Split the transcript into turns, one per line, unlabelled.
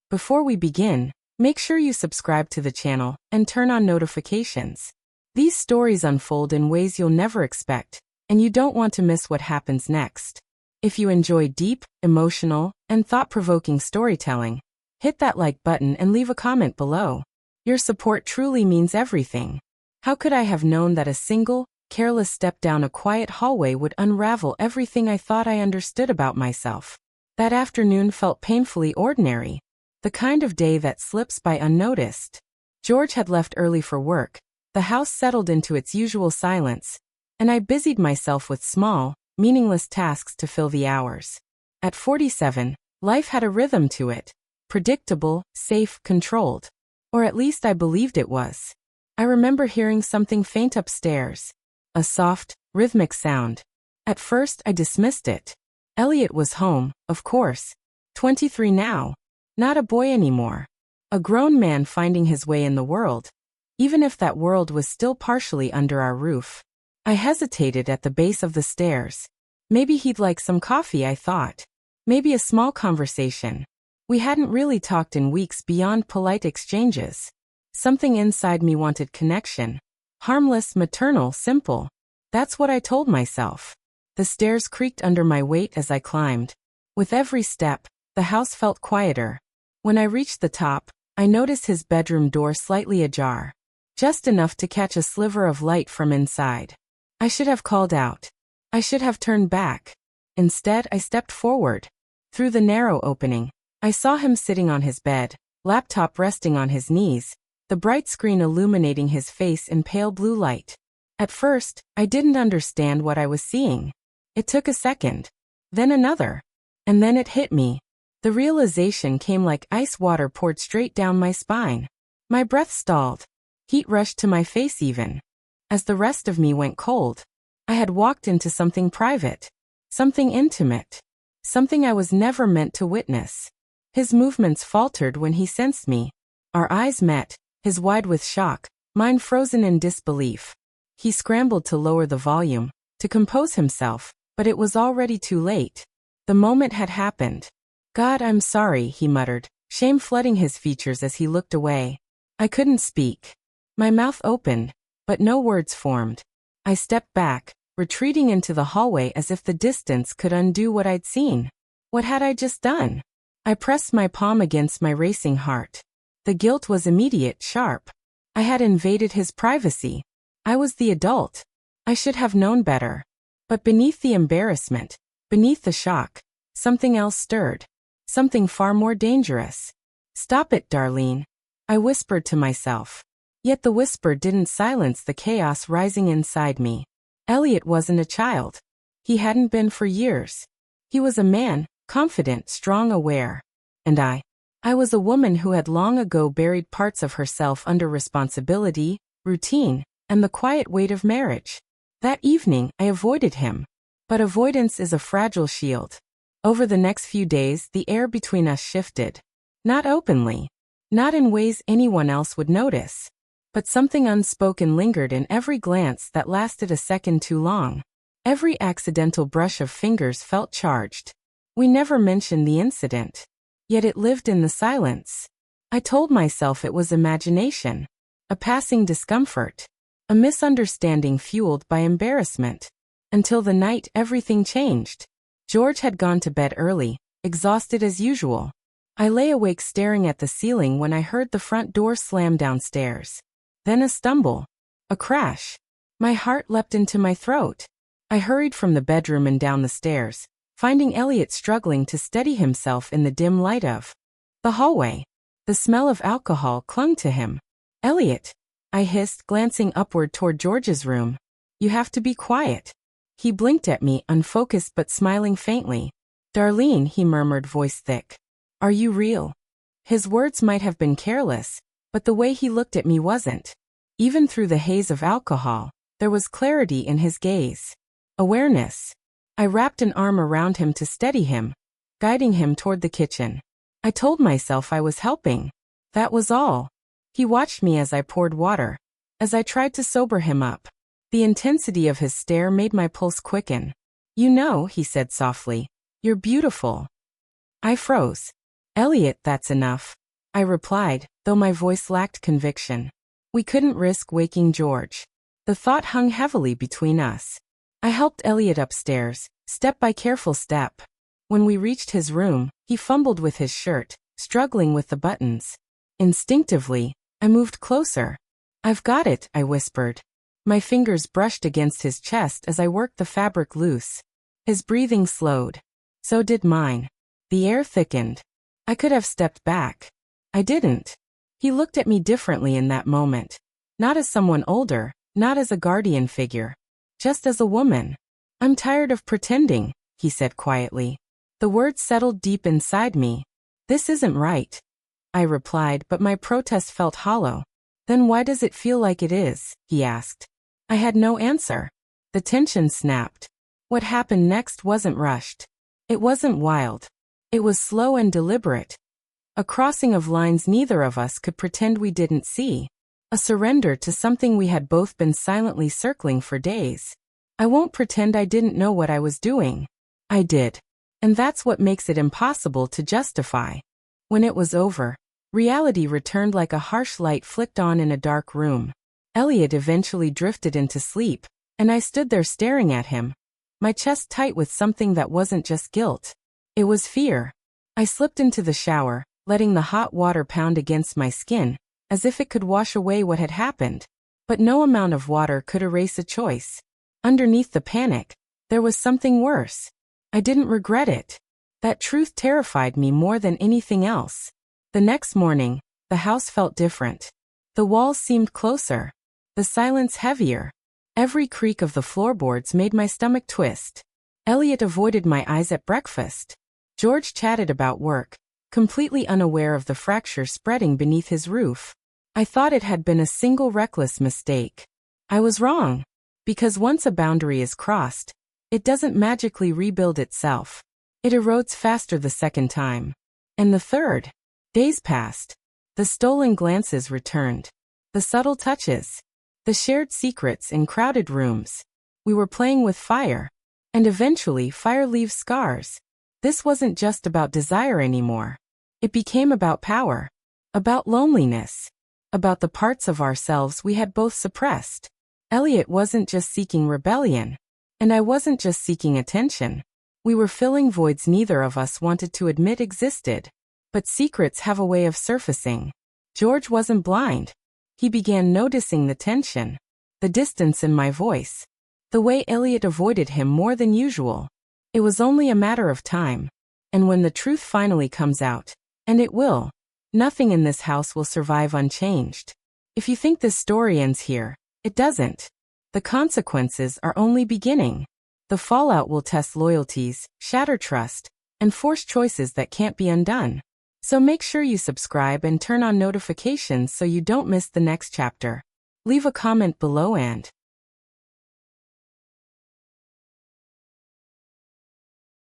Before we begin, make sure you subscribe to the channel and turn on notifications. These stories unfold in ways you'll never expect, and you don't want to miss what happens next. If you enjoy deep, emotional, and thought-provoking storytelling, hit that like button and leave a comment below. Your support truly means everything. How could I have known that a single, careless step down a quiet hallway would unravel everything I thought I understood about myself? That afternoon felt painfully ordinary, the kind of day that slips by unnoticed. George had left early for work, the house settled into its usual silence, and I busied myself with small, meaningless tasks to fill the hours. At 47, life had a rhythm to it, predictable, safe, controlled. Or at least I believed it was. I remember hearing something faint upstairs, a soft, rhythmic sound. At first I dismissed it. Elliot was home, of course. 23 now. Not a boy anymore. A grown man finding his way in the world, even if that world was still partially under our roof. I hesitated at the base of the stairs. Maybe he'd like some coffee, I thought. Maybe a small conversation. We hadn't really talked in weeks beyond polite exchanges. Something inside me wanted connection. Harmless, maternal, simple. That's what I told myself. The stairs creaked under my weight as I climbed. With every step, the house felt quieter. When I reached the top, I noticed his bedroom door slightly ajar. Just enough to catch a sliver of light from inside. I should have called out. I should have turned back. Instead, I stepped forward. Through the narrow opening, I saw him sitting on his bed, laptop resting on his knees, the bright screen illuminating his face in pale blue light. At first, I didn't understand what I was seeing. It took a second, then another, and then it hit me. The realization came like ice water poured straight down my spine. My breath stalled. Heat rushed to my face even. As the rest of me went cold, I had walked into something private, something intimate, something I was never meant to witness. His movements faltered when he sensed me. Our eyes met, his wide with shock, mine frozen in disbelief. He scrambled to lower the volume, to compose himself, but it was already too late. The moment had happened. "God, I'm sorry," he muttered, shame flooding his features as he looked away. I couldn't speak. My mouth opened, but no words formed. I stepped back, retreating into the hallway as if the distance could undo what I'd seen. What had I just done? I pressed my palm against my racing heart. The guilt was immediate, sharp. I had invaded his privacy. I was the adult. I should have known better. But beneath the embarrassment, beneath the shock, something else stirred. Something far more dangerous. "Stop it, Darlene," I whispered to myself. Yet the whisper didn't silence the chaos rising inside me. Elliot wasn't a child. He hadn't been for years. He was a man, confident, strong, aware. And I was a woman who had long ago buried parts of herself under responsibility, routine, and the quiet weight of marriage. That evening, I avoided him. But avoidance is a fragile shield. Over the next few days, the air between us shifted. Not openly. Not in ways anyone else would notice. But something unspoken lingered in every glance that lasted a second too long. Every accidental brush of fingers felt charged. We never mentioned the incident. Yet it lived in the silence. I told myself it was imagination. A passing discomfort. A misunderstanding fueled by embarrassment. Until the night everything changed. George had gone to bed early, exhausted as usual. I lay awake staring at the ceiling when I heard the front door slam downstairs. Then a stumble. A crash. My heart leapt into my throat. I hurried from the bedroom and down the stairs, finding Elliot struggling to steady himself in the dim light of the hallway. The smell of alcohol clung to him. "Elliot," I hissed, glancing upward toward George's room. "You have to be quiet." He blinked at me, unfocused but smiling faintly. "Darlene," he murmured, voice thick. "Are you real?" His words might have been careless, but the way he looked at me wasn't. Even through the haze of alcohol, there was clarity in his gaze. Awareness. I wrapped an arm around him to steady him, guiding him toward the kitchen. I told myself I was helping. That was all. He watched me as I poured water, as I tried to sober him up. The intensity of his stare made my pulse quicken. "You know," he said softly, "you're beautiful." I froze. Elliot, that's enough, I replied, though my voice lacked conviction. We couldn't risk waking George. The thought hung heavily between us. I helped Elliot upstairs, step by careful step. When we reached his room, he fumbled with his shirt, struggling with the buttons. Instinctively, I moved closer. I've got it, I whispered. My fingers brushed against his chest as I worked the fabric loose. His breathing slowed. So did mine. The air thickened. I could have stepped back. I didn't. He looked at me differently in that moment. Not as someone older, not as a guardian figure. Just as a woman. I'm tired of pretending, he said quietly. The words settled deep inside me. This isn't right, I replied, but my protest felt hollow. Then why does it feel like it is? He asked. I had no answer. The tension snapped. What happened next wasn't rushed. It wasn't wild. It was slow and deliberate. A crossing of lines neither of us could pretend we didn't see. A surrender to something we had both been silently circling for days. I won't pretend I didn't know what I was doing. I did. And that's what makes it impossible to justify. When it was over, reality returned like a harsh light flicked on in a dark room. Elliot eventually drifted into sleep, and I stood there staring at him, my chest tight with something that wasn't just guilt. It was fear. I slipped into the shower, letting the hot water pound against my skin, as if it could wash away what had happened. But no amount of water could erase a choice. Underneath the panic, there was something worse. I didn't regret it. That truth terrified me more than anything else. The next morning, the house felt different. The walls seemed closer. The silence heavier. Every creak of the floorboards made my stomach twist. Elliot avoided my eyes at breakfast. George chatted about work, completely unaware of the fracture spreading beneath his roof. I thought it had been a single reckless mistake. I was wrong. Because once a boundary is crossed, it doesn't magically rebuild itself. It erodes faster the second time. And the third. Days passed. The stolen glances returned. The subtle touches. The shared secrets in crowded rooms. We were playing with fire. And eventually fire leaves scars. This wasn't just about desire anymore. It became about power. About loneliness. About the parts of ourselves we had both suppressed. Elliot wasn't just seeking rebellion. And I wasn't just seeking attention. We were filling voids neither of us wanted to admit existed. But secrets have a way of surfacing. George wasn't blind. He began noticing the tension. The distance in my voice. The way Elliot avoided him more than usual. It was only a matter of time. And when the truth finally comes out, and it will, nothing in this house will survive unchanged. If you think this story ends here, it doesn't. The consequences are only beginning. The fallout will test loyalties, shatter trust, and force choices that can't be undone. So make sure you subscribe and turn on notifications so you don't miss the next chapter. Leave a comment below and